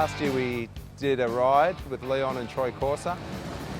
Last year we did a ride with Leon and Troy Corsa.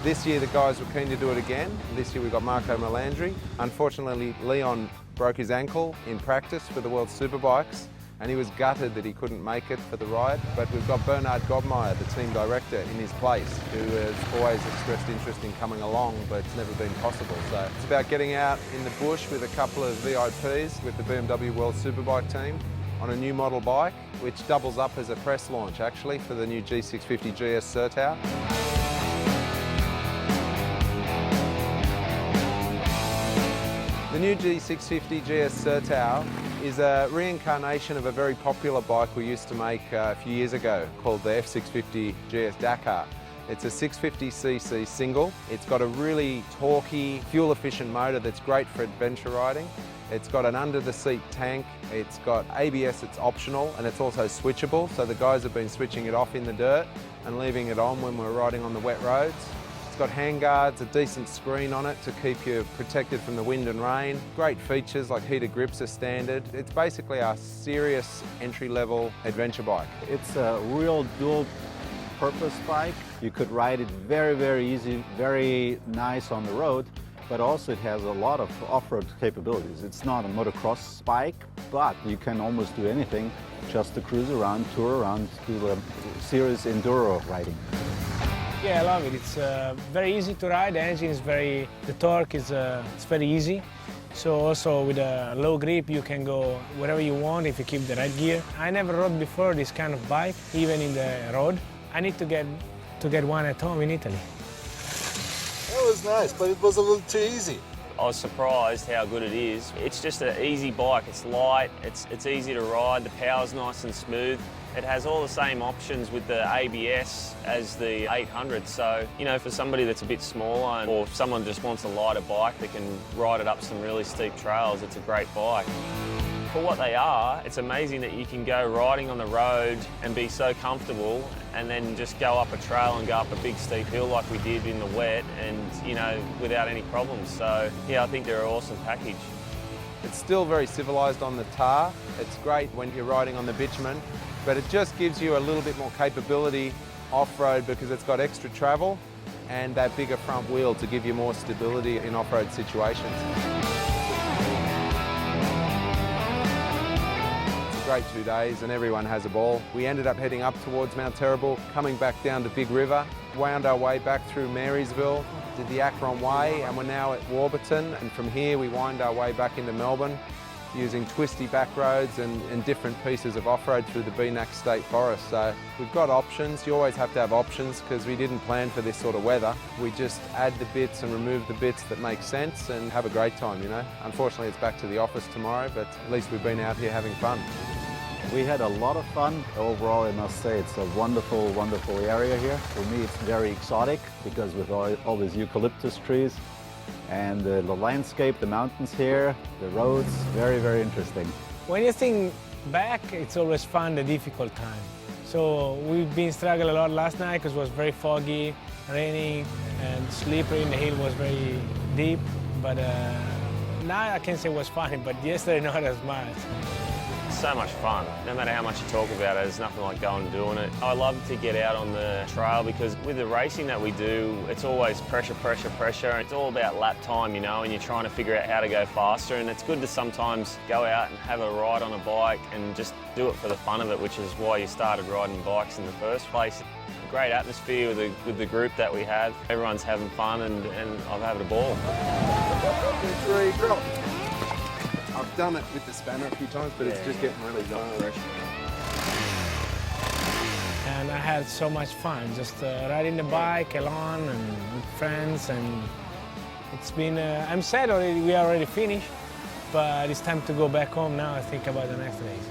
This year the guys were keen to do it again. This year we got Marco Melandri. Unfortunately, Leon broke his ankle in practice for the World Superbikes, and he was gutted that he couldn't make it for the ride. But we've got Bernard Gobmeyer, the team director, in his place, who has always expressed interest in coming along, but it's never been possible. So it's about getting out in the bush with a couple of VIPs with the BMW World Superbike team on a new model bike, which doubles up as a press launch actually for the new G650 GS Sertao. The new G650 GS Sertao is a reincarnation of a very popular bike we used to make a few years ago called the F650 GS Dakar. It's a 650cc single. It's got a really torquey, fuel-efficient motor that's great for adventure riding. It's got an under-the-seat tank, it's got ABS, it's optional, and it's also switchable, so the guys have been switching it off in the dirt and leaving it on when we're riding on the wet roads. It's got handguards, a decent screen on it to keep you protected from the wind and rain. Great features like heated grips are standard. It's basically a serious entry-level adventure bike. It's a real dual-purpose bike. You could ride it very, very easy, very nice on the road, but also it has a lot of off-road capabilities. It's not a motocross bike, but you can almost do anything just to cruise around, tour around, do a serious enduro riding. Yeah, I love it. It's very easy to ride. The engine is the torque is it's very easy. So also with a low grip, you can go wherever you want if you keep the right gear. I never rode before this kind of bike, even in the road. I need to get one at home in Italy. That was nice, but it was a little too easy. I was surprised how good it is. It's just an easy bike. It's light, it's easy to ride, the power's nice and smooth. It has all the same options with the ABS as the 800, so, you know, for somebody that's a bit smaller or if someone just wants a lighter bike that can ride it up some really steep trails, it's a great bike. For what they are, it's amazing that you can go riding on the road and be so comfortable and then just go up a trail and go up a big steep hill like we did in the wet and, you know, without any problems. So, yeah, I think they're an awesome package. It's still very civilised on the tar. It's great when you're riding on the bitumen, but it just gives you a little bit more capability off-road because it's got extra travel and that bigger front wheel to give you more stability in off-road situations. It's a great 2 days and everyone has a ball. We ended up heading up towards Mount Terrible, coming back down to Big River, wound our way back through Marysville, did the Akron Way, and we're now at Warburton, and from here we wind our way back into Melbourne using twisty back roads and different pieces of off-road through the Beenak State Forest. So we've got options. You always have to have options because we didn't plan for this sort of weather. We just add the bits and remove the bits that make sense and have a great time, you know. Unfortunately, it's back to the office tomorrow, but at least we've been out here having fun. We had a lot of fun. Overall, I must say, it's a wonderful, wonderful area here. For me, it's very exotic because with all these eucalyptus trees and the landscape, the mountains here, the roads, very, very interesting. When you think back, it's always fun, the difficult time. So we've been struggling a lot last night because it was very foggy, raining, and slippery, and the hill was very deep. But now I can say it was fun, but yesterday not as much. So much fun. No matter how much you talk about it, there's nothing like going and doing it. I love to get out on the trail because with the racing that we do, it's always pressure, pressure, pressure. It's all about lap time, you know, and you're trying to figure out how to go faster, and it's good to sometimes go out and have a ride on a bike and just do it for the fun of it, which is why you started riding bikes in the first place. Great atmosphere with the group that we have. Everyone's having fun and I'm having a ball. 2, 3, drop. I've done it with the spanner a few times, but it's just getting really fresh. And I had so much fun, just riding the bike alone and with friends, and it's been, I'm sad already, we are already finished, but it's time to go back home now and think about the next days.